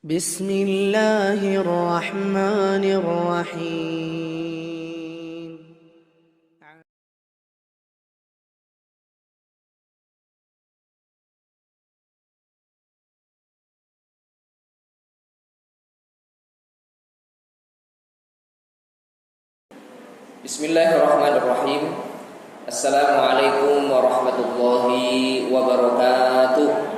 بسم الله الرحمن الرحيم. Bismillahirrahmanirrahim. Assalamualaikum warahmatullahi wabarakatuh.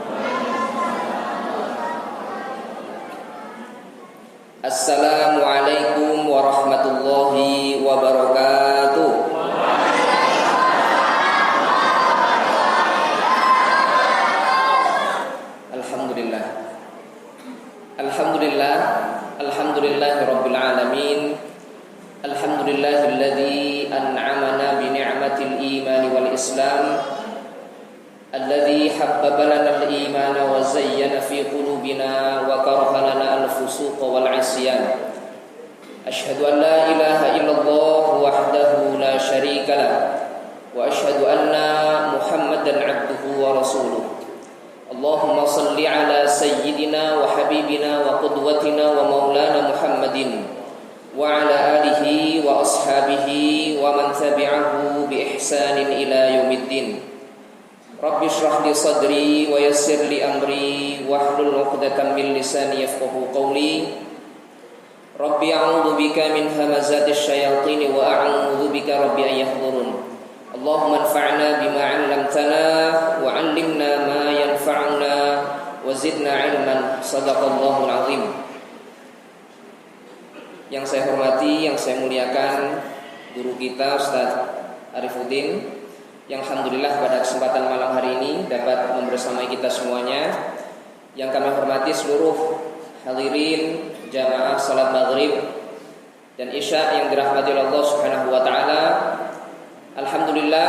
Assalamualaikum warahmatullahi wabarakatuh. Alhamdulillah. Alhamdulillah. Alhamdulillahirabbil alamin. Alhamdulillahilladzi an'amana bi ni'matil imani wal islam, alladzi habbaba lana al-imana wa zayyana fi qulubina wa karaha lana al-fusuqa wal 'isyan. Asyhadu an la ilaha illallah wahdahu la syarika lah wa asyhadu anna Muhammadan 'abduhu wa rasuluh. Allahumma shalli ala sayyidina wa habibina wa qudwatina wa maulana Muhammadin wa ala alihi wa ashabihi wa man tabi'ahu bi ihsanin ila yaumiddin. Rabbi shrah li sadri wa yassir li amri wahlul 'uqdatam min lisani yafqahu qawli. Rabbi a'udzu bika min hamazatis syayatin wa a'udzu bika rabbi an yahdurun. Allahumma anfa'na bima 'allamtana wa 'allimna ma yanfa'una wa zidna 'ilman. Shadaqallahul 'azim. Yang saya hormati, yang saya muliakan guru kita Ustaz Arifuddin, yang alhamdulillah pada kesempatan malam hari ini dapat membersamai kita semuanya. Yang kami hormati seluruh hadirin jamaah salat maghrib dan isya yang dirahmati Allah Subhanahu wa taala. Alhamdulillah,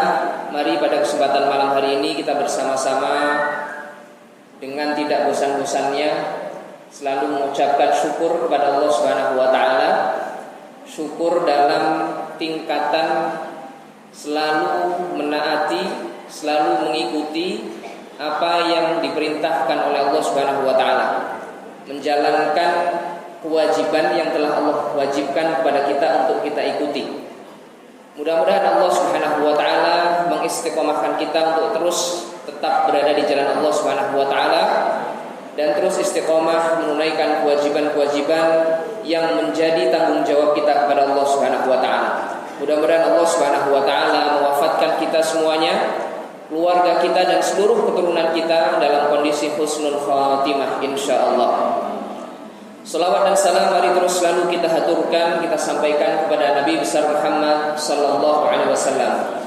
mari pada kesempatan malam hari ini kita bersama-sama dengan tidak bosan-bosannya selalu mengucapkan syukur kepada Allah Subhanahu wa taala. Syukur dalam tingkatan selalu menaati, selalu mengikuti apa yang diperintahkan oleh Allah Subhanahu wa taala, menjalankan kewajiban yang telah Allah wajibkan kepada kita untuk kita ikuti. Mudah-mudahan Allah Subhanahu wa taala mengistiqomahkan kita untuk terus tetap berada di jalan Allah Subhanahu wa taala dan terus istiqomah menunaikan kewajiban-kewajiban yang menjadi tanggung jawab kita kepada Allah Subhanahu wa taala. Mudah-mudahan Allah Subhanahu wa taala mewafatkan kita semuanya, keluarga kita dan seluruh keturunan kita dalam kondisi husnul khatimah insyaallah. Salawat dan salam mari terus selalu kita haturkan, kita sampaikan kepada Nabi besar Muhammad sallallahu alaihi wasallam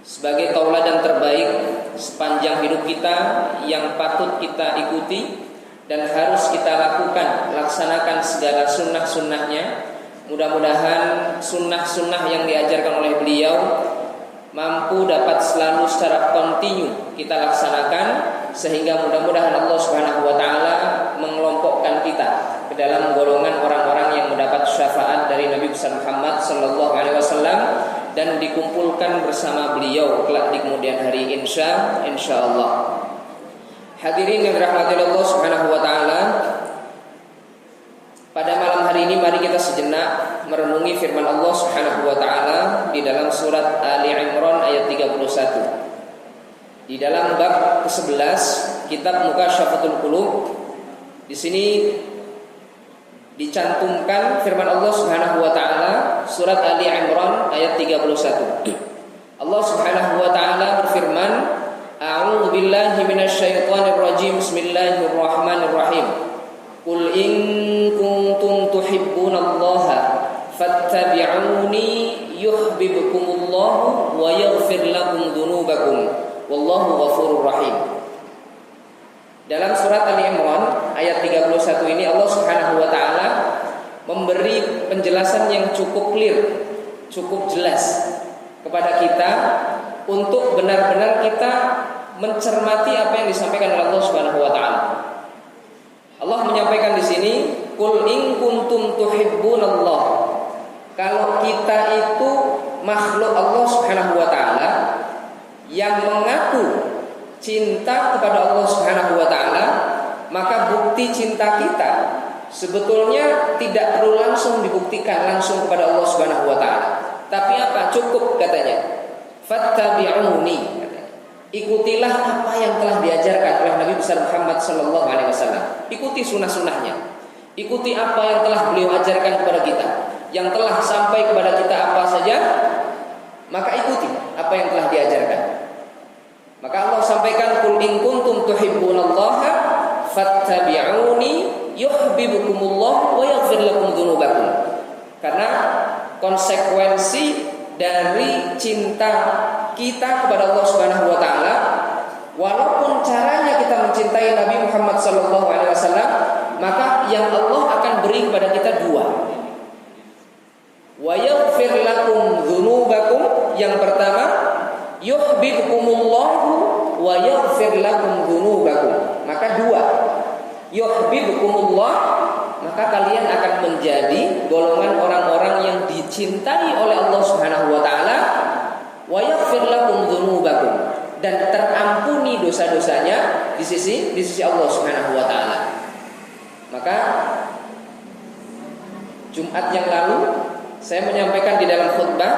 sebagai tauladan terbaik sepanjang hidup kita yang patut kita ikuti dan harus kita lakukan, laksanakan segala sunnah-sunnahnya. Mudah-mudahan sunnah-sunnah yang diajarkan oleh beliau mampu dapat selalu secara kontinu kita laksanakan, sehingga mudah-mudahan Allah Subhanahu wa taala mengelompokkan kita ke dalam golongan orang-orang yang mendapat syafaat dari Nabi besar Muhammad sallallahu alaihi wasallam dan dikumpulkan bersama beliau kelak di kemudian hari insyaallah. Hadirin yang dirahmati Allah Subhanahu wa taala, pada malam hari ini mari kita sejenak merenungi firman Allah Subhanahu wa taala di dalam surat Ali Imran ayat 31. Di dalam bab ke-11 kitab Mukasyafatul Qulub, di sini dicantumkan firman Allah Subhanahu wa taala surat Ali Imran ayat 31. Allah Subhanahu wa taala berfirman, A'udzu billahi minasyaitonir rajim. Bismillahirrahmanirrahim. Qul in kuntum tuhibbunallaha fattabi'uni yuhibbukumullahu wa yaghfir lakum dzunubakum wallahu ghafurur rahim. Dalam surat Ali Imran ayat 31 ini Allah Subhanahu wa taala memberi penjelasan yang cukup clear, cukup jelas kepada kita untuk benar-benar kita mencermati apa yang disampaikan oleh Allah Subhanahu wa taala. Allah menyampaikan di sini, "Qul in kuntum tuhibbunallah." Kalau kita itu makhluk Allah Subhanahu wa taala yang mengaku cinta kepada Allah Subhanahu wa taala, maka bukti cinta kita sebetulnya tidak perlu langsung dibuktikan langsung kepada Allah Subhanahu wa taala. Tapi apa? Cukup katanya. Fattabi'uni, katanya. Ikutilah apa yang telah diajarkan oleh Nabi besar Muhammad sallallahu alaihi wasallam. Ikuti sunnah-sunnahnya. Ikuti apa yang telah beliau ajarkan kepada kita. Yang telah sampai kepada kita apa saja, maka ikuti apa yang telah diajarkan. Maka Allah sampaikan, qul in kuntum tuhibbunallaha fattabi'uni yuhibbukumullah wa yaghfir lakum dzunubakum. Karena konsekuensi dari cinta kita kepada Allah Subhanahu wa taala, walaupun caranya kita mencintai Nabi Muhammad sallallahu alaihi wasallam, maka yang Allah akan beri kepada kita dua. Wa yaghfir lakum dzunubakum, yang pertama yuhibbukumullahu wa yaghfir lakum dzunubakum. Maka dua. Yuhibbukumullah, maka kalian akan menjadi golongan orang-orang yang dicintai oleh Allah Subhanahu wa taala. Wa yaghfir lakum dzunubakum, dan terampuni dosa-dosanya di sisi Allah Subhanahu wa taala. Maka Jumat yang lalu saya menyampaikan di dalam khutbah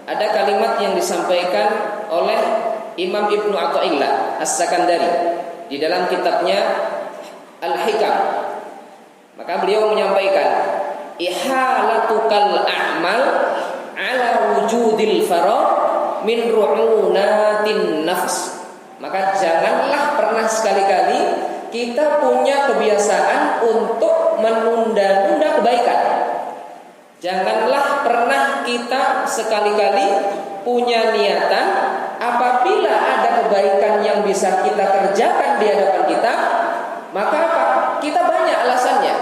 ada kalimat yang disampaikan oleh Imam Ibnu Athaillah As-Sakandari di dalam kitabnya Al-Hikam. Maka beliau menyampaikan, ihalatukal a'mal ala wujudil farad min ru'unatin nafs. Maka janganlah pernah sekali-kali kita punya kebiasaan untuk menunda-nunda kebaikan. Janganlah pernah kita sekali-kali punya niatan apabila ada kebaikan yang bisa kita kerjakan di hadapan kita, maka apa? Kita banyak alasannya.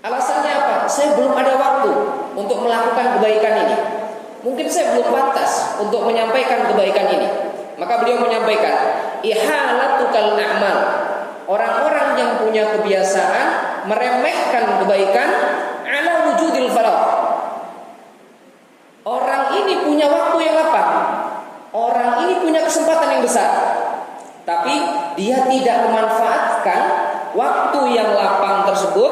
Alasannya apa? Saya belum ada waktu untuk melakukan kebaikan ini. Mungkin saya belum pantas untuk menyampaikan kebaikan ini. Maka beliau menyampaikan, ihalatukal a'mal. Orang-orang yang punya kebiasaan meremehkan kebaikan ala wujudil farad. Orang ini punya waktu yang lapang. Orang ini punya kesempatan yang besar. Tapi dia tidak memanfaatkan waktu yang lapang tersebut,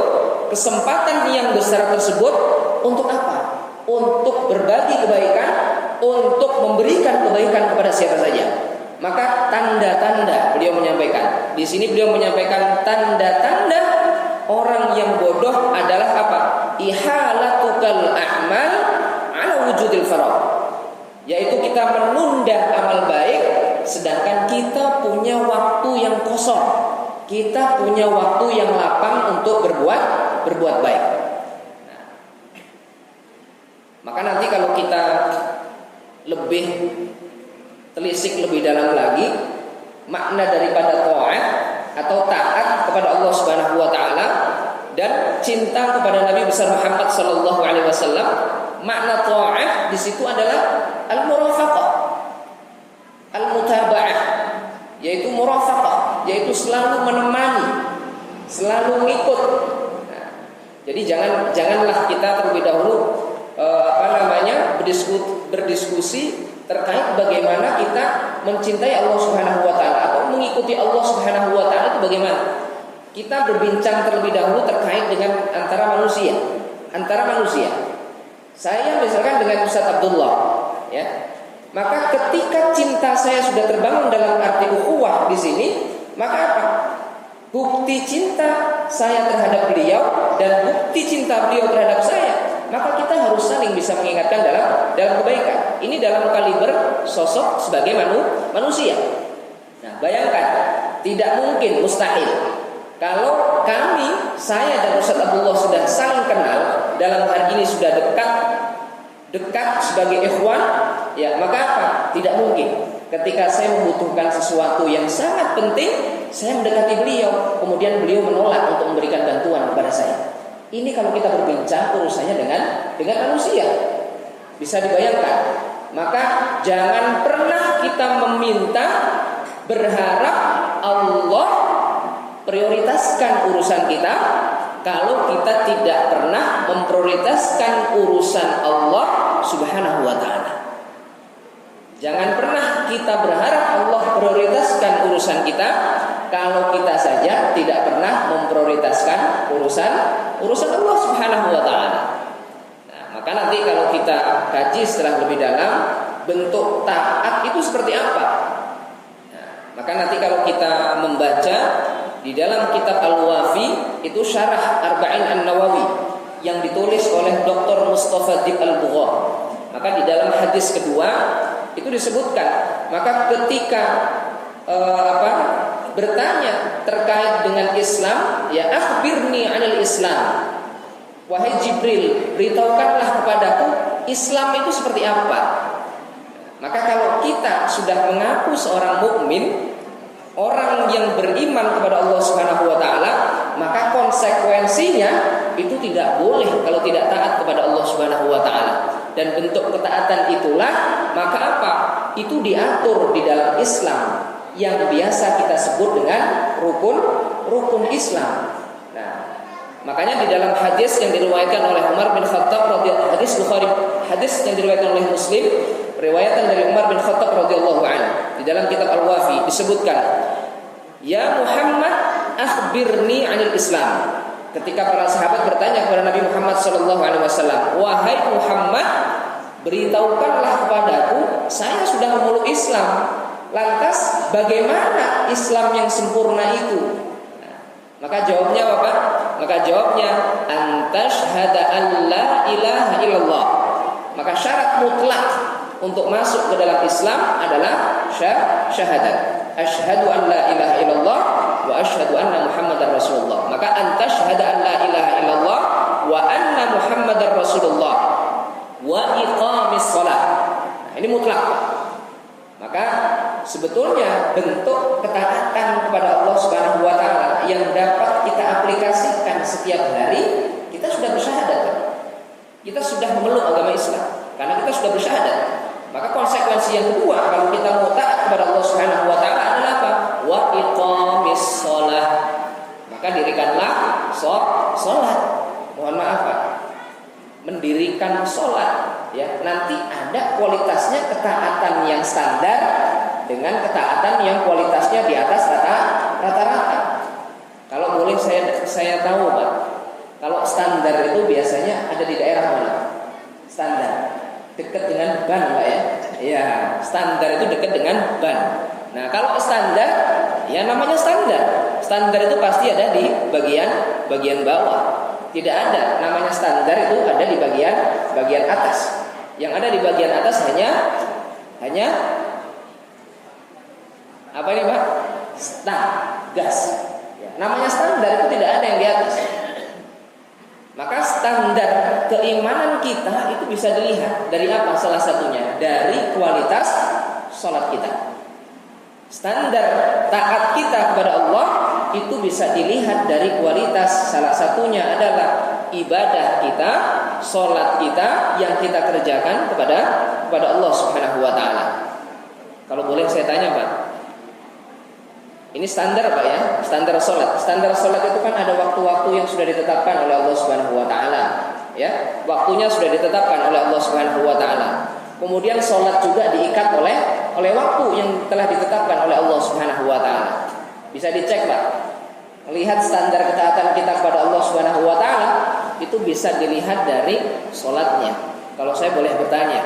kesempatan yang besar tersebut untuk apa? Untuk berbagi kebaikan, untuk memberikan kebaikan kepada siapa saja. Maka tanda-tanda beliau menyampaikan. Di sini beliau menyampaikan tanda-tanda orang yang bodoh adalah apa? Ihalatukal a'mal ala wujudil farad. Yaitu kita menunda amal baik sedangkan kita punya waktu yang kosong. Kita punya waktu yang lapang untuk berbuat baik. Nah, maka nanti kalau kita lebih telisik lebih dalam lagi makna daripada taat atau taat kepada Allah Subhanahu wa taala dan cinta kepada Nabi besar Muhammad sallallahu alaihi wasallam, makna taat di situ adalah al-murafaqah, al-mutaba'ah, yaitu murafaqah, yaitu selalu menemani, selalu mengikut. Nah, jadi janganlah kita terlebih dahulu berdiskusi terkait bagaimana kita mencintai Allah Subhanahu wa taala atau mengikuti Allah Subhanahu wa taala itu bagaimana. Kita berbincang terlebih dahulu terkait dengan antara manusia. Saya misalkan dengan Ustaz Abdullah, ya. Maka ketika cinta saya sudah terbangun dalam arti ukhuwah di sini, maka apa? Bukti cinta saya terhadap beliau dan bukti cinta beliau terhadap saya, maka kita harus saling bisa mengingatkan dalam kebaikan. Ini dalam kaliber sosok sebagai manusia. Nah, bayangkan, tidak mungkin, mustahil. Kalau saya dan Ustaz Abdullah sudah saling kenal, dalam hal ini sudah dekat sebagai ikhwan, ya maka apa? Tidak mungkin. Ketika saya membutuhkan sesuatu yang sangat penting, saya mendekati beliau, kemudian beliau menolak untuk memberikan bantuan kepada saya. Ini kalau kita berbincang urusannya dengan manusia, bisa dibayangkan. Maka jangan pernah kita meminta berharap Allah prioritaskan urusan kita kalau kita tidak pernah memprioritaskan urusan Allah Subhanahu wa taala. Jangan pernah kita berharap Allah prioritaskan urusan kita kalau kita saja tidak pernah urusan Allah Subhanahu wa taala. Nah, maka nanti kalau kita kaji setelah lebih dalam bentuk taat itu seperti apa? Nah, maka nanti kalau kita membaca di dalam kitab Al-Wafi itu syarah Arba'in An-Nawawi yang ditulis oleh Dr. Mustafa Dib Al-Bugha. Maka di dalam hadis kedua itu disebutkan, maka ketika bertanya terkait dengan Islam, ya akhbirni 'anil Islam. Wahai Jibril, beritahukanlah kepadaku Islam itu seperti apa. Maka kalau kita sudah mengaku seorang mukmin, orang yang beriman kepada Allah Subhanahu wa taala, maka konsekuensinya itu tidak boleh kalau tidak taat kepada Allah Subhanahu wa taala. Dan bentuk ketaatan itulah, maka apa? Itu diatur di dalam Islam yang biasa kita sebut dengan rukun Islam. Nah, makanya di dalam hadis yang diriwayatkan oleh Umar bin Khattab radhiyallahu, hadis Bukhari, hadis yang diriwayatkan oleh Muslim, riwayatan dari Umar bin Khattab radhiyallahu anhu, di dalam kitab Al-Wafi disebutkan, "Ya Muhammad, akhbirni 'anil Islam." Ketika para sahabat bertanya kepada Nabi Muhammad sallallahu alaihi wasallam, "Wahai Muhammad, beritahukanlah kepadaku, saya sudah memeluk Islam. Lantas bagaimana Islam yang sempurna itu?" Nah, maka jawabnya apa? Maka jawabnya, "Antashhada an la ilaha illallah." Maka syarat mutlak untuk masuk ke dalam Islam adalah syahadat. Asyhadu an la ilaha illallah wa asyhadu anna Muhammadar Rasulullah. Maka antashhada an la ilaha illallah wa anna Muhammadar Rasulullah wa iqamis shalah. Nah, ini mutlak. Maka sebetulnya bentuk ketaatan kepada Allah Subhanahu wa taala yang dapat kita aplikasikan setiap hari, kita sudah bersyahadat. Kita sudah memeluk agama Islam karena kita sudah bersyahadat. Maka konsekuensi yang kedua kalau kita mau taat kepada Allah Subhanahu wa taala adalah apa? Wa iqamis shalah. Maka dirikanlah salat. Mohon maaf Pak. Mendirikan salat, ya, nanti ada kualitasnya ketaatan yang standar dengan ketaatan yang kualitasnya di atas rata-rata. Kalau boleh saya tahu Pak, kalau standar itu biasanya ada di daerah mana? Standar dekat dengan ban Pak ya. Ya, standar itu dekat dengan ban. Nah, kalau standar ya namanya standar. Standar itu pasti ada di bagian bawah. Tidak ada namanya standar itu ada di bagian atas. Yang ada di bagian atas hanya apa ini Pak? Stang, gas. Ya, namanya standar itu tidak ada yang di atas. Maka standar keimanan kita itu bisa dilihat dari apa? Salah satunya dari kualitas sholat kita. Standar taat kita kepada Allah itu bisa dilihat dari kualitas. Salah satunya adalah ibadah kita, sholat kita yang kita kerjakan kepada Allah Subhanahu wa taala. Kalau boleh saya tanya Pak, ini standar Pak ya, standar sholat. Standar sholat itu kan ada waktu-waktu yang sudah ditetapkan oleh Allah Subhanahu wa taala. Ya, waktunya sudah ditetapkan oleh Allah Subhanahu wa taala. Kemudian sholat juga diikat oleh waktu yang telah ditetapkan oleh Allah Subhanahu wa taala. Bisa dicek Pak. Melihat standar ketaatan kita kepada Allah Subhanahu wa taala itu bisa dilihat dari sholatnya. Kalau saya boleh bertanya,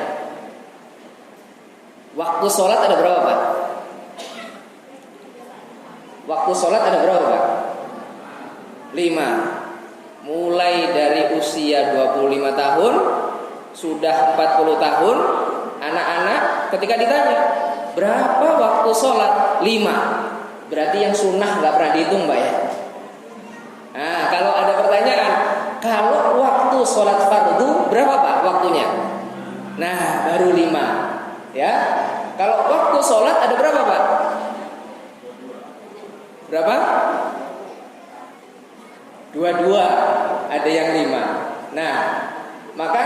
waktu sholat ada berapa Pak? Waktu sholat ada berapa Pak? 5. Mulai dari usia 25 tahun, sudah 40 tahun, anak-anak ketika ditanya berapa waktu sholat? 5. Berarti yang sunnah gak pernah dihitung Pak ya. Nah, kalau ada pertanyaan, kalau waktu sholat fardu berapa Pak waktunya? Nah, baru 5. Ya. Kalau waktu sholat ada berapa Pak? Berapa? 22. Ada yang 5. Nah, maka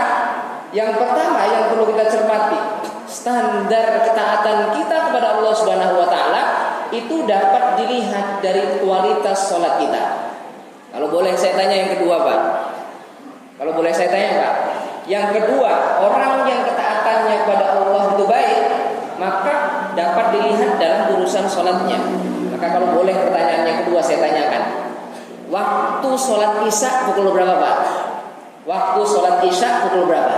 yang pertama yang perlu kita cermati, standar ketaatan kita kepada Allah Subhanahu wa taala itu dapat dilihat dari kualitas sholat kita. Kalau boleh saya tanya yang kedua Pak. Kalau boleh saya tanya Pak, yang kedua, orang yang ketaatannya kepada Allah itu baik, maka dapat dilihat dalam urusan sholatnya. Maka kalau boleh pertanyaan yang kedua saya tanyakan, Waktu sholat isya pukul berapa Pak? Waktu sholat isya pukul berapa?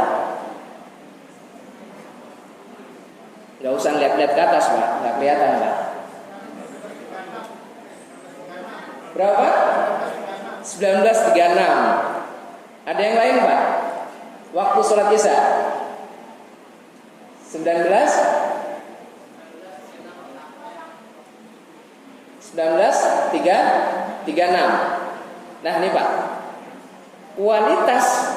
Gak usah lihat-lihat ke atas Pak, gak kelihatan Pak. Berapa? 19.36. Ada yang lain Pak? Waktu sholat isya 19.36. Nah ini Pak, kualitas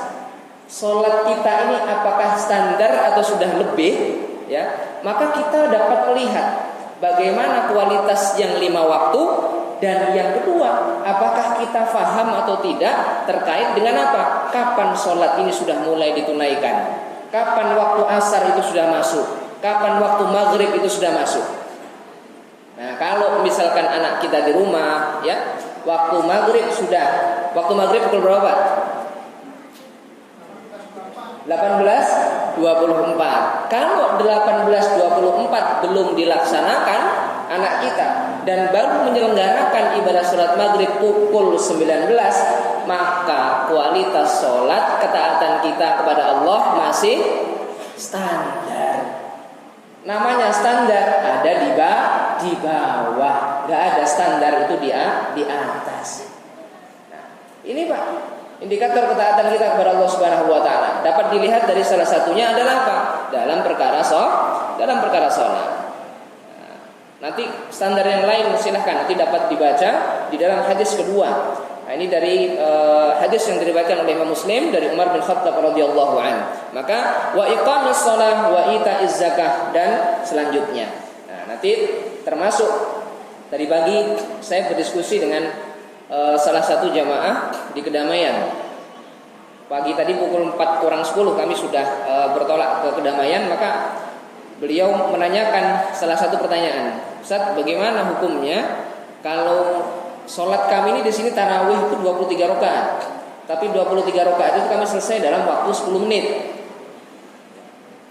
sholat kita ini apakah standar atau sudah lebih? Ya, maka kita dapat melihat bagaimana kualitas yang 5 waktu. Dan yang kedua, apakah kita faham atau tidak terkait dengan apa? Kapan sholat ini sudah mulai ditunaikan? Kapan waktu asar itu sudah masuk? Kapan waktu maghrib itu sudah masuk? Nah, kalau misalkan anak kita di rumah, ya, waktu maghrib pukul berapa? 18.24. Kalau 18.24 belum dilaksanakan anak kita dan baru menyelenggarakan ibadah sholat maghrib pukul 19, maka kualitas sholat ketaatan kita kepada Allah masih standar. Namanya standar ada di bawah, nggak ada standar itu di atas. Nah, ini Pak, indikator ketaatan kita kepada Allah Subhanahu wa taala dapat dilihat dari salah satunya adalah apa? Dalam perkara sholat. Nanti standar yang lain silahkan nanti dapat dibaca di dalam hadis kedua. Nah, ini dari hadis yang diriwayatkan oleh Imam Muslim dari Umar bin Khattab radhiyallahu an. Maka wa iqamis shalah wa itaiz zakah dan selanjutnya. Nah, nanti termasuk tadi pagi saya berdiskusi dengan salah satu jamaah di Kedamaian. Pagi tadi pukul 4:40 kami sudah bertolak ke Kedamaian, maka beliau menanyakan salah satu pertanyaan, Ustaz, bagaimana hukumnya kalau sholat kami ini di sini tarawih itu 23 rakaat, tapi 23 rakaat itu kami selesai dalam waktu 10 menit.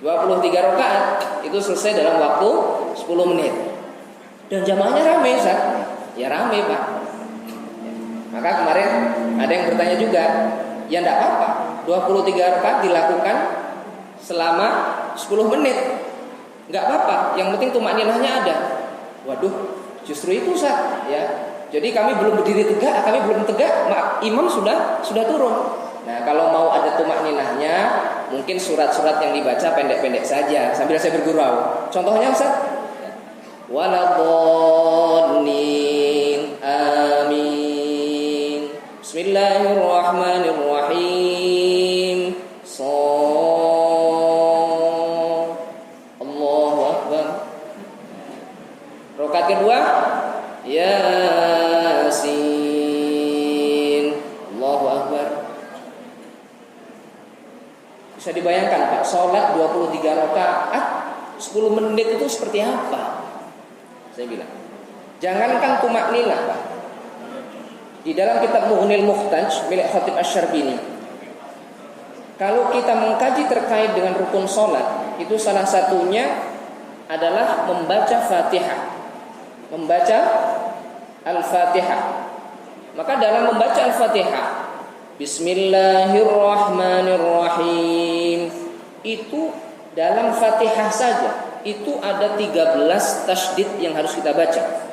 23 rakaat itu selesai dalam waktu 10 menit. Dan jamaahnya ramai, Ustaz. Ya ramai, Pak. Maka kemarin ada yang bertanya juga, ya enggak apa-apa, 23 rakaat dilakukan selama 10 menit. Enggak apa-apa, yang penting tumakninahnya ada. Waduh, justru itu Ustaz, ya. Jadi kami belum berdiri tegak, imam sudah turun. Nah, kalau mau ada tumakninahnya, mungkin surat-surat yang dibaca pendek-pendek saja sambil saya bergurau. Contohnya Ustaz, waladhdallin amin. Bismillahirrahmanirrahim. Allahu akbar. Rakaat kedua, Yasin. Allahu akbar. Bisa dibayangkan Pak, sholat 23 rakaat 10 menit itu seperti apa? Saya bilang, jangankan tumakninah Pak. Di dalam kitab Mughnil Muhtaj milik Khatib Asy-Syarbini, kalau kita mengkaji terkait dengan rukun sholat, itu salah satunya adalah membaca Fatihah, membaca Al-Fatihah. Maka dalam membaca Al-Fatihah, Bismillahirrahmanirrahim, itu dalam Fatihah saja itu ada 13 tasydid yang harus kita baca.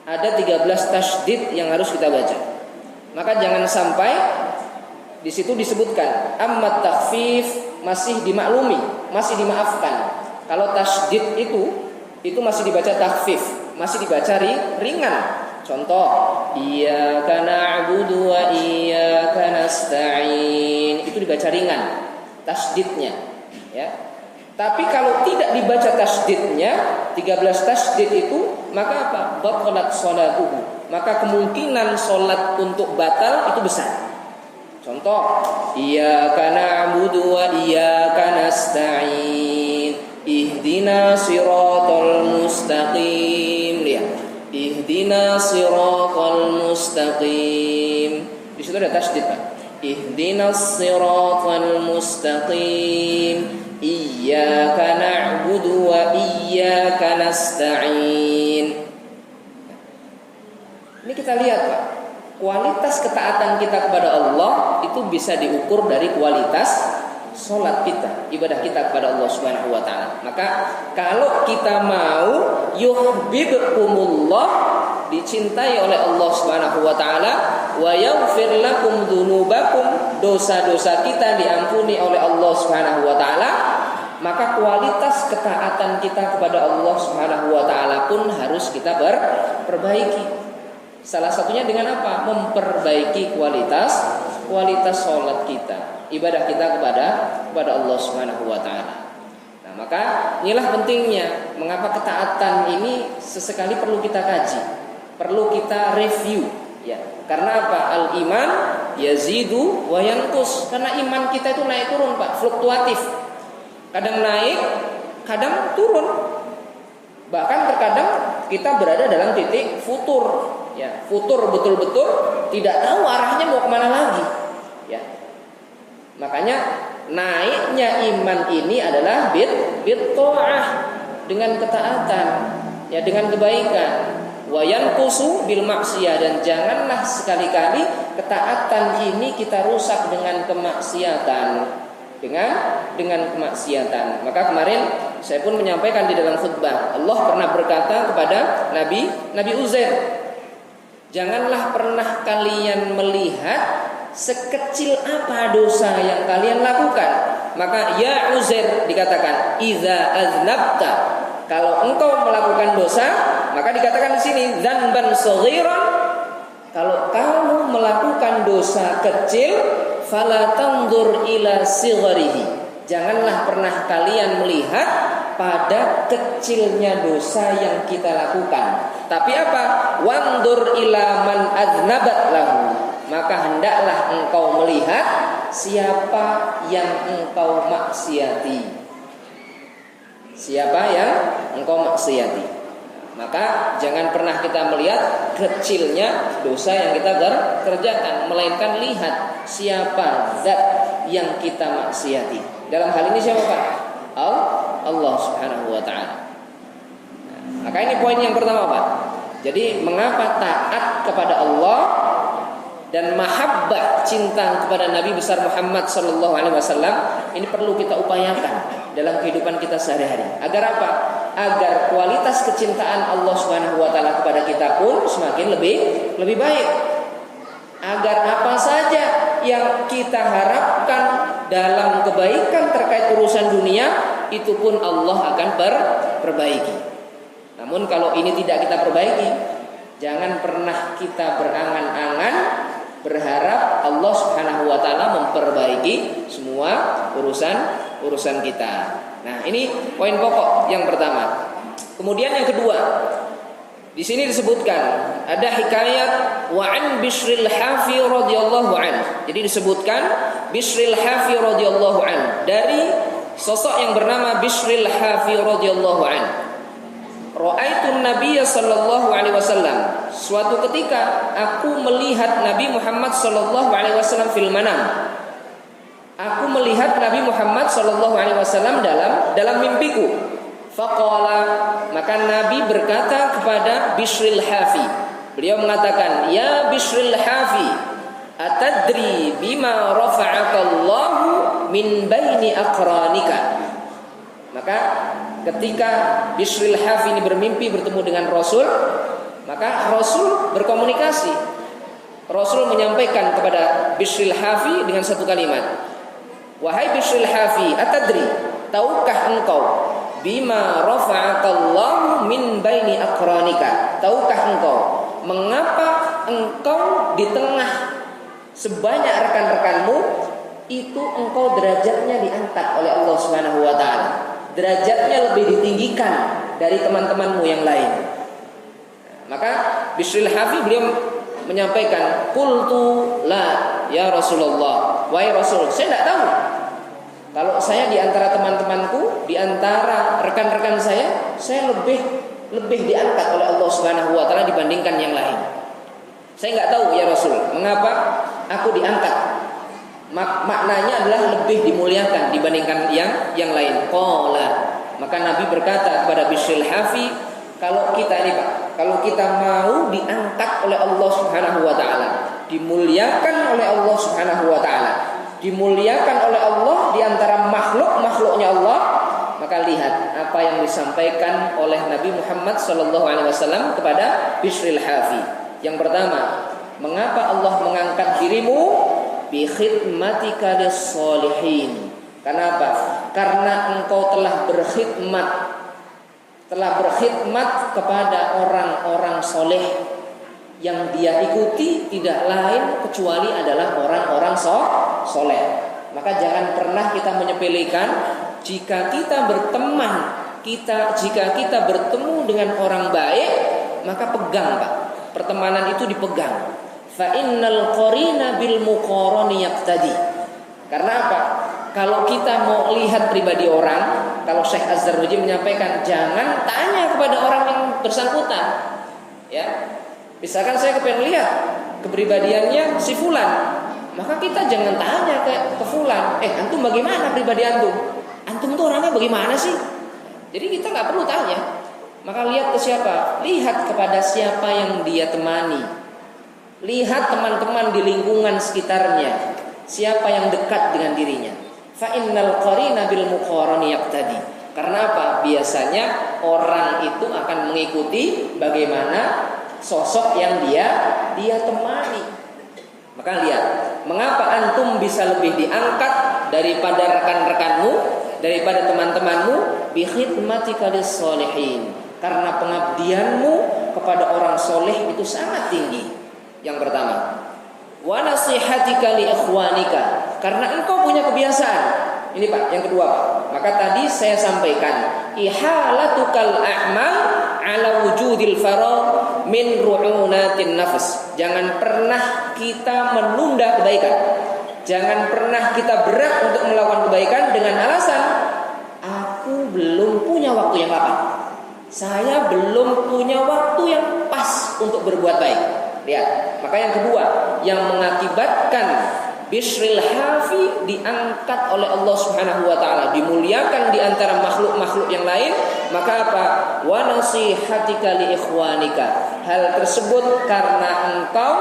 Ada 13 tasydid yang harus kita baca. Maka jangan sampai di situ disebutkan ammat takhfif, masih dimaklumi, masih dimaafkan. Kalau tasydid itu masih dibaca takhfif, masih dibaca ringan. Contoh, iyyaka na'budu wa iyyaka nasta'in, itu dibaca ringan tasydidnya, ya. Tapi kalau tidak dibaca tasydidnya, 13 tasydid itu, maka apa? Batalat sholatuhu. Maka kemungkinan sholat untuk batal itu besar. Contoh, iyyaka na'budu wa iyyaka nasta'in, ihdinas siratal mustaqim. Lihat, ihdinas siratal mustaqim. Di situ ada tasydid, Pak. Ihdinas siratal mustaqim, iyyaka na'budu wa iyyaka nasta'in. Ini kita lihat Pak, kualitas ketaatan kita kepada Allah itu bisa diukur dari kualitas sholat kita, ibadah kita kepada Allah Subhanahu wa taala. Maka kalau kita mau yuhibbukumullah, dicintai oleh Allah Subhanahu wa taala, wa yaghfir lakum dzunubakum, dosa-dosa kita diampuni oleh Allah Subhanahu wa taala, maka kualitas ketaatan kita kepada Allah Subhanahu wa taala pun harus kita perbaiki. Salah satunya dengan apa? Memperbaiki kualitas sholat kita, ibadah kita kepada Allah Subhanahu wa taala. Nah, maka inilah pentingnya mengapa ketaatan ini sesekali perlu kita kaji, perlu kita review, ya. Karena apa? Al-iman yazidu wa yanqus. Karena iman kita itu naik turun, Pak, fluktuatif. Kadang naik, kadang turun. Bahkan terkadang kita berada dalam titik futur, ya, futur betul-betul tidak tahu arahnya mau kemana lagi, ya. Makanya naiknya iman ini adalah bit-ta'ah, dengan ketaatan, ya, dengan kebaikan. Wa yanqusu bil maksiyah, dan janganlah sekali-kali ketaatan ini kita rusak dengan kemaksiatan. Dengan kemaksiatan. Maka kemarin saya pun menyampaikan di dalam khutbah, Allah pernah berkata kepada Nabi Uzair, janganlah pernah kalian melihat sekecil apa dosa yang kalian lakukan. Maka ya Uzair dikatakan, idza aznabta, kalau engkau melakukan dosa, maka dikatakan di sini dzanban shaghiran, kalau kamu melakukan dosa kecil, fala tanzur ila sigharihi, janganlah pernah kalian melihat pada kecilnya dosa yang kita lakukan. Tapi apa? Wandur ila man aznabat lahu, maka hendaklah engkau melihat siapa yang engkau maksiati. Siapa yang engkau maksiati. Maka jangan pernah kita melihat kecilnya dosa yang kita kerjakan, melainkan lihat siapa zat yang kita maksiati. Dalam hal ini siapa, Pak? Allah Subhanahu wa taala. Maka ini poin yang pertama, Pak. Jadi mengapa taat kepada Allah dan mahabbah, cinta kepada Nabi besar Muhammad sallallahu alaihi wasallam ini perlu kita upayakan dalam kehidupan kita sehari-hari. Agar apa? Agar kualitas kecintaan Allah Subhanahu wa taala kepada kita pun semakin lebih baik. Agar apa saja yang kita harapkan dalam kebaikan terkait urusan dunia itu pun Allah akan perbaiki. Namun kalau ini tidak kita perbaiki, jangan pernah kita berangan-angan berharap Allah Subhanahu wa taala memperbaiki semua urusan kita. Nah, ini poin pokok yang pertama. Kemudian yang kedua, di sini disebutkan ada hikayat wa an Bishril Hafi radhiyallahu an. Jadi disebutkan Bishril Hafi radhiyallahu an, dari sosok yang bernama Bishril Hafi radhiyallahu an. Ra'aitun Nabiyya sallallahu alaihi wasallam. Suatu ketika aku melihat Nabi Muhammad sallallahu alaihi wasallam fil manam. Aku melihat Nabi Muhammad sallallahu alaihi wasallam dalam mimpiku. Faqala, maka Nabi berkata kepada Bishril Hafi. Beliau mengatakan, "Ya Bishril Hafi, atadri bima rafa'akallahu min baini aqranika." Maka ketika Bishril Hafi ini bermimpi bertemu dengan Rasul, maka Rasul berkomunikasi. Rasul menyampaikan kepada Bishril Hafi dengan satu kalimat, "Wahai Bishril Hafi, atadri, tahukah engkau bima rafa'akallahu min baini aqranika? Tahukah engkau mengapa engkau di tengah sebanyak rekan-rekanmu itu engkau derajatnya diangkat oleh Allah Subhanahu wa taala? Derajatnya lebih ditinggikan dari teman-temanmu yang lain." Maka Bishril Hafi beliau menyampaikan, "Qultu la ya Rasulullah." Wahai Rasul, saya tidak tahu. Kalau saya di antara teman-temanku, di antara rekan-rekan saya lebih diangkat oleh Allah Subhanahu wa taala dibandingkan yang lain. Saya nggak tahu ya Rasul, mengapa aku diangkat. Maknanya adalah lebih dimuliakan dibandingkan yang lain. Qala, maka Nabi berkata kepada Bishril Hafi, kalau kita ini, Pak, kalau kita mau diangkat oleh Allah Subhanahu wa taala, dimuliakan oleh Allah Subhanahu wa taala, dimuliakan oleh Allah di antara makhluk-makhluknya Allah, maka lihat apa yang disampaikan oleh Nabi Muhammad SAW kepada Bishril Hafi. Yang pertama, mengapa Allah mengangkat dirimu? Bi khidmatika lis-sholihin. Kenapa? Karena engkau telah berkhidmat kepada orang-orang soleh yang dia ikuti tidak lain kecuali adalah orang-orang soleh. Maka jangan pernah kita menyepelekan jika kita bertemu dengan orang baik, maka pegang Pak. Pertemanan itu dipegang. Fa innal qarina bil muqarani yaqtadi. Karena apa? Kalau kita mau lihat pribadi orang, kalau Syekh Az-Zarnuji menyampaikan jangan tanya kepada orang yang bersangkutan. Ya. Misalkan saya kepengen lihat kepribadiannya si fulan, maka kita jangan tanya ke fulan, antum bagaimana pribadi antum? Antum tuh orangnya bagaimana sih? Jadi kita nggak perlu tanya. Maka lihat ke siapa? Lihat kepada siapa yang dia temani. Lihat teman-teman di lingkungan sekitarnya, siapa yang dekat dengan dirinya. Fa innal qarina bil muqarani yaqtadi. Karena apa? Biasanya orang itu akan mengikuti bagaimana sosok yang dia temani. Maka lihat, mengapa antum bisa lebih diangkat daripada rekan-rekanmu, daripada teman-temanmu? Bi khidmatika lis-sholihin. Karena pengabdianmu kepada orang soleh itu sangat tinggi. Yang pertama, wa nasihatika li ikhwanika. Karena engkau punya kebiasaan. Ini Pak, yang kedua Pak. Maka tadi saya sampaikan, ihalatukal a'mal ala wujudil faragh min ru'unatin nafs. Jangan pernah kita menunda kebaikan. Jangan pernah kita berat untuk melakukan kebaikan dengan alasan aku belum punya waktu yang lapang. Saya belum punya waktu yang pas untuk berbuat baik. Lihat, maka yang kedua yang mengakibatkan Bishril Hafi diangkat oleh Allah Subhanahu wa taala, dimuliakan di antara makhluk-makhluk yang lain, maka apa? Wa nasihatika li ikhwanika. Hal tersebut karena engkau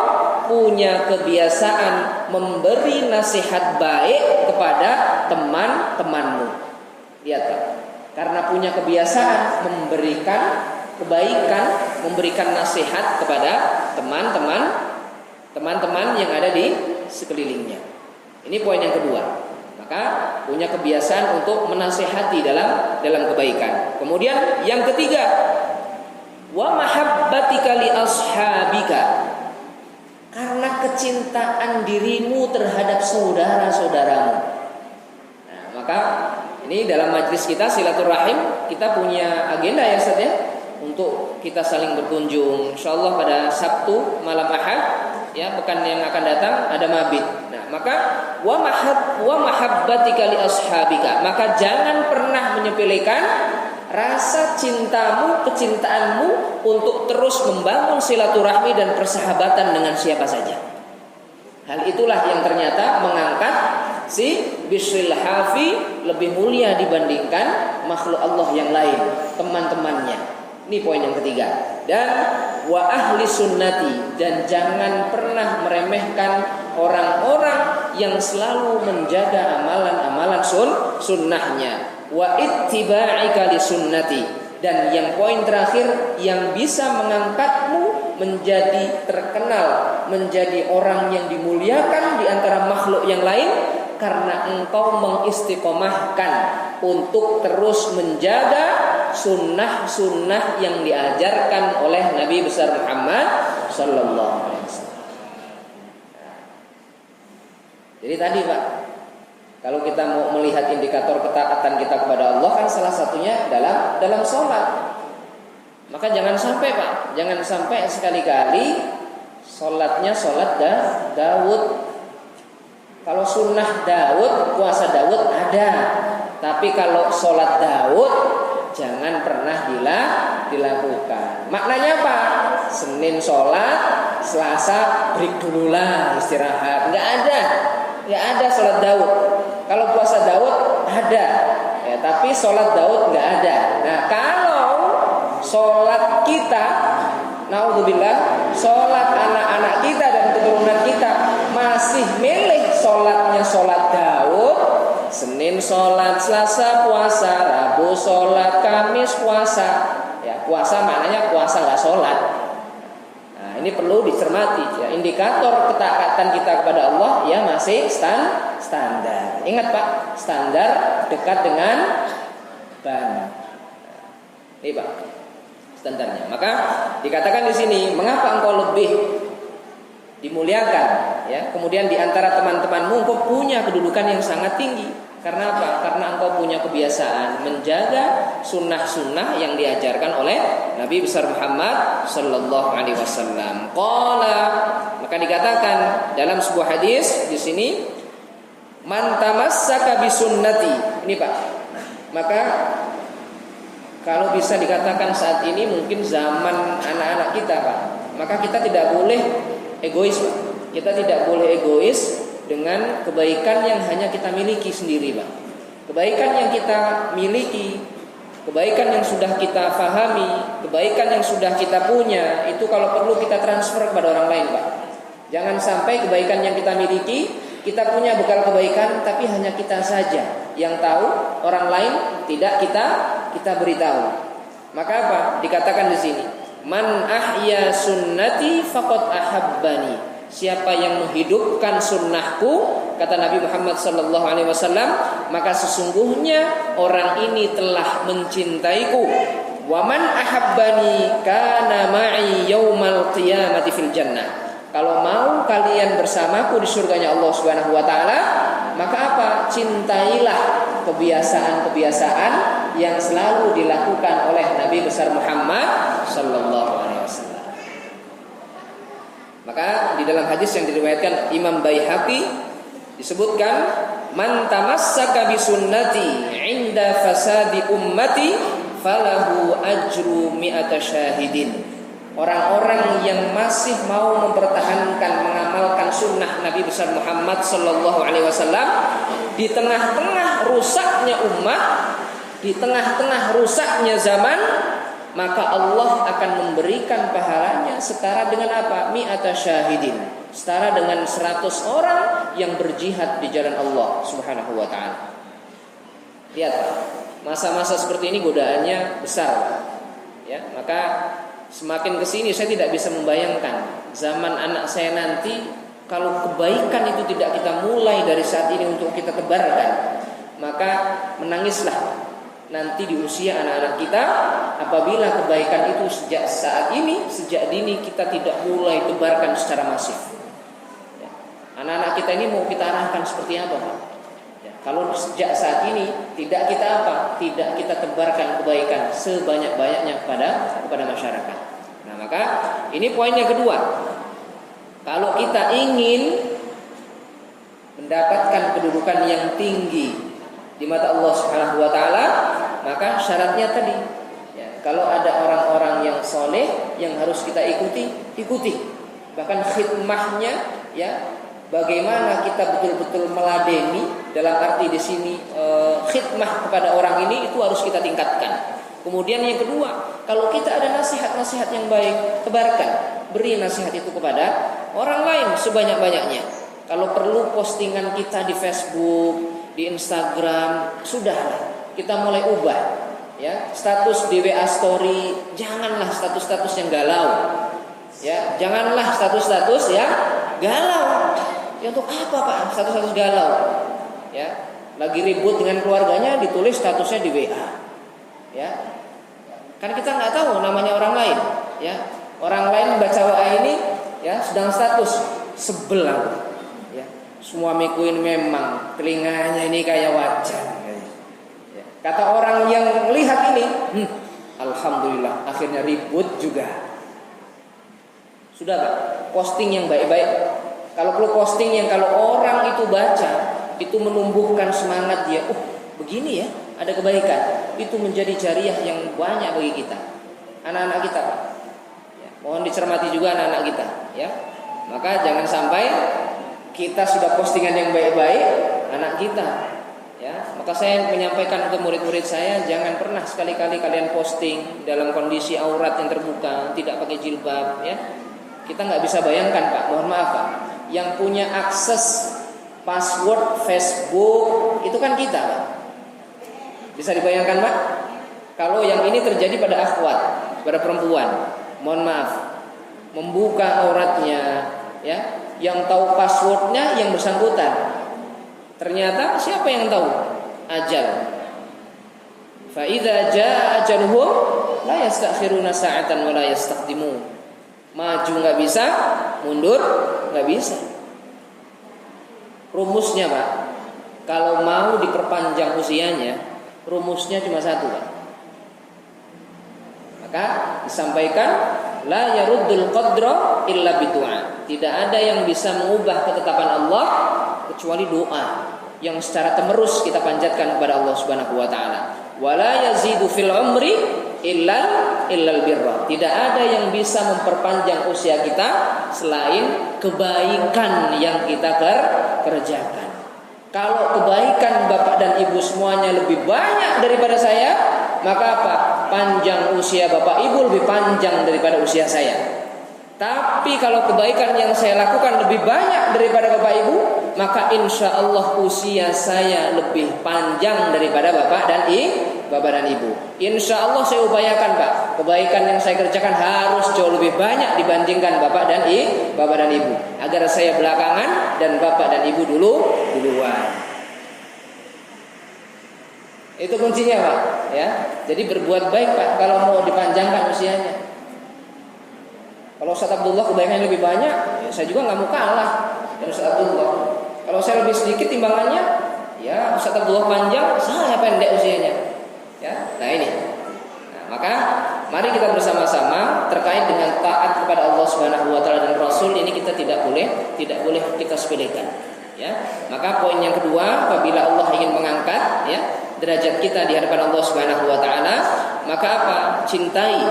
punya kebiasaan memberi nasihat baik kepada teman-temanmu. Lihat Pak, karena punya kebiasaan memberikan kebaikan, memberikan nasihat kepada teman-teman yang ada di sekelilingnya. Ini poin yang kedua. Maka punya kebiasaan untuk menasihati dalam kebaikan. Kemudian yang ketiga, wa mahabbatika li ashabika. Karena kecintaan dirimu terhadap saudara-saudaramu. Nah, maka ini dalam majlis kita silaturahim, kita punya agenda ya Ustaz ya, untuk kita saling berkunjung. Insyaallah pada Sabtu malam Ahad ya, pekan yang akan datang ada mabit. Nah, maka wa mahabbatika li ashabika. Maka jangan pernah menyepelekan rasa cintamu, kecintaanmu untuk terus membangun silaturahmi dan persahabatan dengan siapa saja. Hal itulah yang ternyata mengangkat si Bishril Hafi lebih mulia dibandingkan makhluk Allah yang lain, teman-temannya. Ini poin yang ketiga. Dan wa ahli sunnati, dan jangan pernah meremehkan orang-orang yang selalu menjaga amalan-amalan sunnahnya. Wa ittiba'ika li sunnati, dan yang poin terakhir yang bisa mengangkatmu menjadi terkenal, menjadi orang yang dimuliakan di antara makhluk yang lain, karena engkau mengistiqomahkan untuk terus menjaga sunnah-sunnah yang diajarkan oleh Nabi besar Muhammad sallallahu alaihi wasallam. Jadi tadi Pak, kalau kita mau melihat indikator ketaatan kita kepada Allah kan salah satunya dalam sholat. Maka jangan sampai Pak, jangan sampai sekali-kali sholatnya sholat Daud. Kalau sunnah Daud, puasa Daud ada, tapi kalau sholat Daud jangan pernah dilakukan. Maknanya apa? Senin sholat, Selasa break dulu lah, istirahat. Nggak ada sholat Daud. Kalau puasa Daud ada, ya, tapi sholat Daud nggak ada. Nah, kalau sholat kita, naudzubillah, sholat anak-anak kita dan dan keturunan kita masih milih sholatnya sholat Daud, Senin sholat, Selasa puasa, Rabu sholat, Kamis puasa. Ya, puasa maknanya puasa nggak sholat. Nah, ini perlu dicermati. Ya, indikator ketaatan kita kepada Allah ya masih standar. Ingat Pak, standar dekat dengan ban. Ini Pak, standarnya. Maka dikatakan di sini, mengapa engkau lebih dimuliakan? Ya, kemudian di antara teman-temanmu engkau punya kedudukan yang sangat tinggi. Karena apa? Karena engkau punya kebiasaan menjaga sunnah-sunnah yang diajarkan oleh Nabi besar Muhammad Sallallahu Alaihi Wasallam. Qala, maka dikatakan dalam sebuah hadis di sini, man tamassaka bisunnati. Ini Pak. Maka kalau bisa dikatakan saat ini mungkin zaman anak-anak kita Pak, maka kita tidak boleh egois Pak. Kita tidak boleh egois dengan kebaikan yang hanya kita miliki sendiri Pak. Kebaikan yang kita miliki, kebaikan yang sudah kita pahami, kebaikan yang sudah kita punya, itu kalau perlu kita transfer kepada orang lain Pak. Jangan sampai kebaikan yang kita miliki, kita punya bekal kebaikan tapi hanya kita saja yang tahu, orang lain tidak kita beritahu. Maka apa? Dikatakan di sini, man ahya sunnati faqad ahabbani. Siapa yang menghidupkan sunnahku, kata Nabi Muhammad sallallahu alaihi wasallam, maka sesungguhnya orang ini telah mencintaiku. Wa man ahabbani kana ma'i yaumal qiyamati fil jannah. Kalau mau kalian bersamaku di surganya Allah Subhanahu wa taala, maka apa? Cintailah kebiasaan-kebiasaan yang selalu dilakukan oleh Nabi besar Muhammad sallallahu alaihi wasallam. Maka di dalam hadis yang diriwayatkan Imam Baihaqi disebutkan, man tamassaka bi sunnati 'inda fasadi ummati falahu ajru mi'ata syahidin. Orang-orang yang masih mau mempertahankan mengamalkan sunnah Nabi besar Muhammad sallallahu alaihi wasallam di tengah-tengah rusaknya umat, di tengah-tengah rusaknya zaman, maka Allah akan memberikan pahalanya setara dengan apa? Mi'ata syahidin, setara dengan 100 orang yang berjihad di jalan Allah Subhanahu wa taala. Lihat, masa-masa seperti ini godaannya besar. Ya, maka semakin kesini saya tidak bisa membayangkan zaman anak saya nanti kalau kebaikan itu tidak kita mulai dari saat ini untuk kita tebarkan, maka menangislah nanti di usia anak-anak kita apabila kebaikan itu sejak saat ini, sejak dini kita tidak mulai tebarkan secara masif. Ya. Anak-anak kita ini mau kita arahkan seperti apa Pak? Ya. Kalau sejak saat ini tidak kita apa? Tidak kita tebarkan kebaikan sebanyak-banyaknya kepada masyarakat. Nah maka ini poinnya kedua. Kalau kita ingin mendapatkan kedudukan yang tinggi di mata Allah Subhanahu wa taala, maka syaratnya tadi ya, kalau ada orang-orang yang soleh yang harus kita ikuti. Bahkan khidmahnya ya, bagaimana kita betul-betul meladeni, dalam arti di sini khidmah kepada orang ini itu harus kita tingkatkan. Kemudian yang kedua, kalau kita ada nasihat-nasihat yang baik, tebarkan, beri nasihat itu kepada orang lain sebanyak-banyaknya. Kalau perlu postingan kita di Facebook, di Instagram, sudahlah kita mulai ubah ya. Status di WA story, janganlah status-status yang galau ya, janganlah status-status yang galau ya. Untuk apa Pak status-status galau ya? Lagi ribut dengan keluarganya ditulis statusnya di WA ya. Kan kita nggak tahu namanya orang lain ya. Orang lain baca WA ini ya sedang status sebel ya. Semua mikuin memang telinganya ini kayak wajan. Kata orang yang melihat ini, alhamdulillah akhirnya ribut juga. Sudah Pak, posting yang baik-baik. Kalau perlu posting yang kalau orang itu baca, itu menumbuhkan semangat dia. Oh begini ya, ada kebaikan. Itu menjadi jariah yang banyak bagi kita, anak-anak kita Pak. Ya, mohon dicermati juga anak-anak kita ya. Maka jangan sampai kita sudah postingan yang baik-baik, anak kita ya. Maka saya menyampaikan ke murid-murid saya, jangan pernah sekali-kali kalian posting dalam kondisi aurat yang terbuka, tidak pakai jilbab ya. Kita nggak bisa bayangkan Pak, mohon maaf Pak, yang punya akses password Facebook itu kan kita Pak. Bisa dibayangkan Pak? Kalau yang ini terjadi pada akhwat, pada perempuan, mohon maaf, membuka auratnya, ya, yang tahu passwordnya yang bersangkutan. Ternyata siapa yang tahu? Ajal. Fa idza jaa ajaluhum la yastakhiruna sa'atan wa la yastaqdimun. Maju nggak bisa, mundur nggak bisa. Rumusnya Pak, kalau mau diperpanjang usianya, rumusnya cuma satu Pak. Maka disampaikan la yaruddul qadra illa bidu'a. Tidak ada yang bisa mengubah ketetapan Allah kecuali doa yang secara terus kita panjatkan kepada Allah Subhanahu wa taala. Wala yazidu fil umri illal birra. Tidak ada yang bisa memperpanjang usia kita selain kebaikan yang kita kerjakan. Kalau kebaikan Bapak dan Ibu semuanya lebih banyak daripada saya, maka apa? Panjang usia Bapak Ibu lebih panjang daripada usia saya. Tapi kalau kebaikan yang saya lakukan lebih banyak daripada Bapak Ibu, maka insya Allah usia saya lebih panjang daripada Bapak dan Ibu. Insya Allah saya upayakan Pak, kebaikan yang saya kerjakan harus jauh lebih banyak dibandingkan Bapak dan Ibu, agar saya belakangan dan Bapak dan Ibu duluan. Itu kuncinya Pak, ya. Jadi berbuat baik Pak kalau mau dipanjangkan usianya. Kalau Ustaz Abdullah kebaikannya lebih banyak, ya saya juga nggak mau kalah dari Ustaz Abdullah. Kalau saya lebih sedikit timbangannya, ya Ustaz Abdullah panjang, saya pendek usianya. Ya, nah ini. Nah, maka mari kita bersama-sama terkait dengan taat kepada Allah Subhanahu wa taala dan Rasul ini kita tidak boleh kita sepelekan. Ya, maka poin yang kedua, apabila Allah ingin mengangkat ya derajat kita di hadapan Allah Subhanahu wa taala, maka apa? Cintai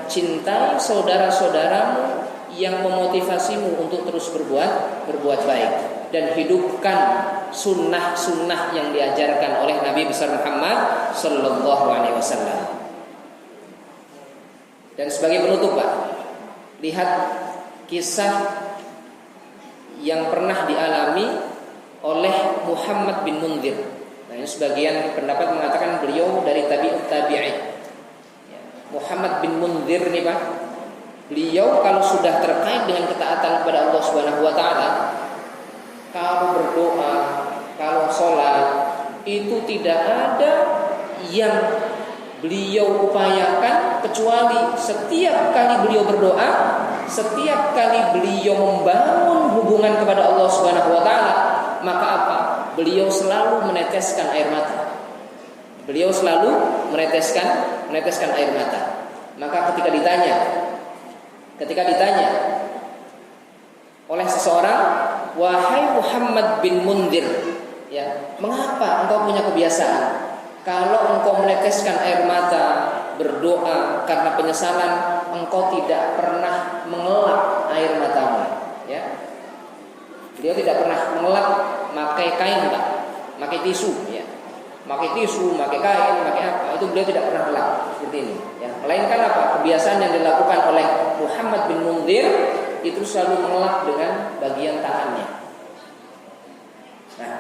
cintai saudara-saudaramu yang memotivasimu untuk terus berbuat baik dan hidupkan sunnah-sunnah yang diajarkan oleh Nabi besar Muhammad sallallahu alaihi wasallam. Dan sebagai penutup Pak, lihat kisah yang pernah dialami oleh Muhammad bin Munzir. Nah, ini sebagian pendapat mengatakan beliau dari tabi'ut tabi'in. Muhammad bin Munzir nih Pak, beliau kalau sudah terkait dengan ketaatan kepada Allah Subhanahu wa taala, kalau berdoa, kalau sholat, itu tidak ada yang beliau upayakan kecuali setiap kali beliau berdoa, setiap kali beliau membangun hubungan kepada Allah Subhanahu wa taala, maka apa? Beliau selalu meneteskan air mata. Beliau selalu meneteskan air mata. Maka ketika ditanya oleh seseorang, wahai Muhammad bin Munzir, ya, mengapa engkau punya kebiasaan kalau engkau meneteskan air mata berdoa karena penyesalan, engkau tidak pernah mengelap air matamu? Ya, beliau tidak pernah mengelap pakai kain Pak, pakai tisu, ya, pakai tisu, pakai kain, pakai apa? Itu beliau tidak pernah mengelap seperti ini. Ya, melainkan apa? Kebiasaan yang dilakukan oleh Muhammad bin Munzir itu selalu mengelap dengan bagian tangannya. Nah,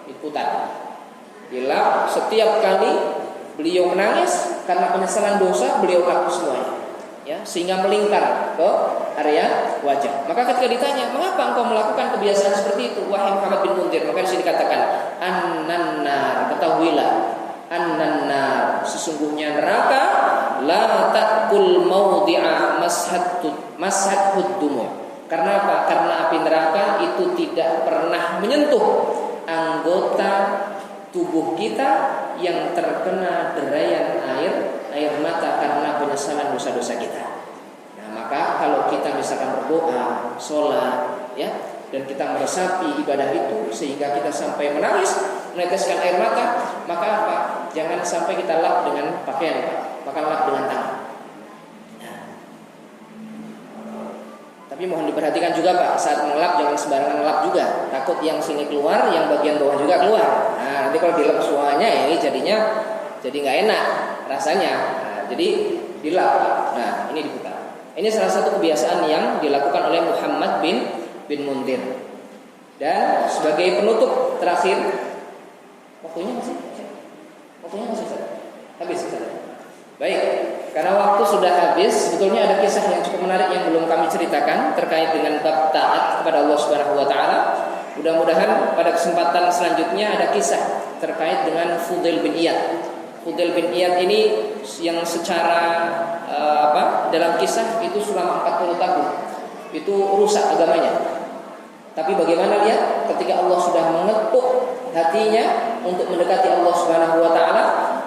diputar, dilap setiap kali beliau menangis karena penyesalan dosa, beliau hapus semuanya. Ya, sehingga melingkar ke area wajah. Maka ketika ditanya, mengapa engkau melakukan kebiasaan seperti itu, wahai Muhammad bin Munzir? Maka di sini dikatakan, an-nar, ketahuilah, an-nar, sesungguhnya neraka la ta'kul mawdi'a mashad dumu. Karena apa? Karena api neraka itu tidak pernah menyentuh anggota tubuh kita yang terkena derayan air mata karena penyesalan dosa-dosa kita. Nah, maka kalau kita misalkan berdoa, sholat, ya, dan kita meresapi ibadah itu sehingga kita sampai menangis, meneteskan air mata, maka apa? Jangan sampai kita lap dengan pakaian, Pak. Maka lap dengan tangan. Nah, tapi mohon diperhatikan juga Pak, saat mengelap jangan sembarangan ngelap juga. Takut yang sini keluar, yang bagian bawah juga keluar. Nah, nanti kalau dilap semuanya ini jadi nggak enak rasanya. Nah, jadi dilap. Nah, ini diputar. Ini salah satu kebiasaan yang dilakukan oleh Muhammad bin Mundir. Dan sebagai penutup terakhir, waktunya masih habis. Baik, karena waktu sudah habis, sebetulnya ada kisah yang cukup menarik yang belum kami ceritakan terkait dengan bab taat kepada Allah Subhanahu wa taala. Mudah-mudahan pada kesempatan selanjutnya ada kisah terkait dengan Fudail bin Iyad. Fudail bin Iyad ini yang secara dalam kisah itu selama 40 tahun itu rusak agamanya. Tapi bagaimana lihat ketika Allah sudah mengetuk hatinya untuk mendekati Allah Subhanahu wa taala,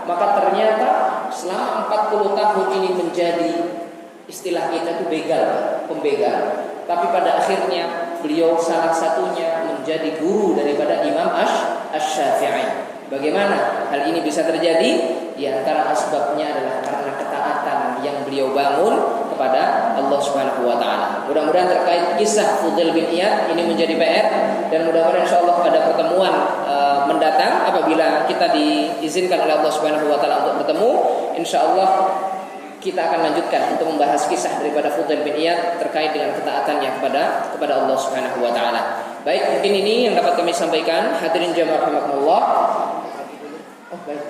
maka ternyata selama 40 tahun ini menjadi istilah kita itu pembegal. Tapi pada akhirnya beliau salah satunya menjadi guru daripada Imam Asy-Syafi'i. Bagaimana hal ini bisa terjadi? Di antara asbabnya adalah karena ketaatan yang beliau bangun kepada Allah Subhanahu wa taala. Mudah-mudahan terkait kisah Fudail bin Iyad ini menjadi PR, dan mudah-mudahan insyaallah pada pertemuan mendatang apabila kita diizinkan oleh Allah Subhanahu wa taala untuk bertemu, insyaallah kita akan lanjutkan untuk membahas kisah daripada Fudail bin Iyad terkait dengan ketaatannya kepada Allah Subhanahu wa taala. Baik, mungkin ini yang dapat kami sampaikan. Hadirin jamaah rahimakumullah. Baik.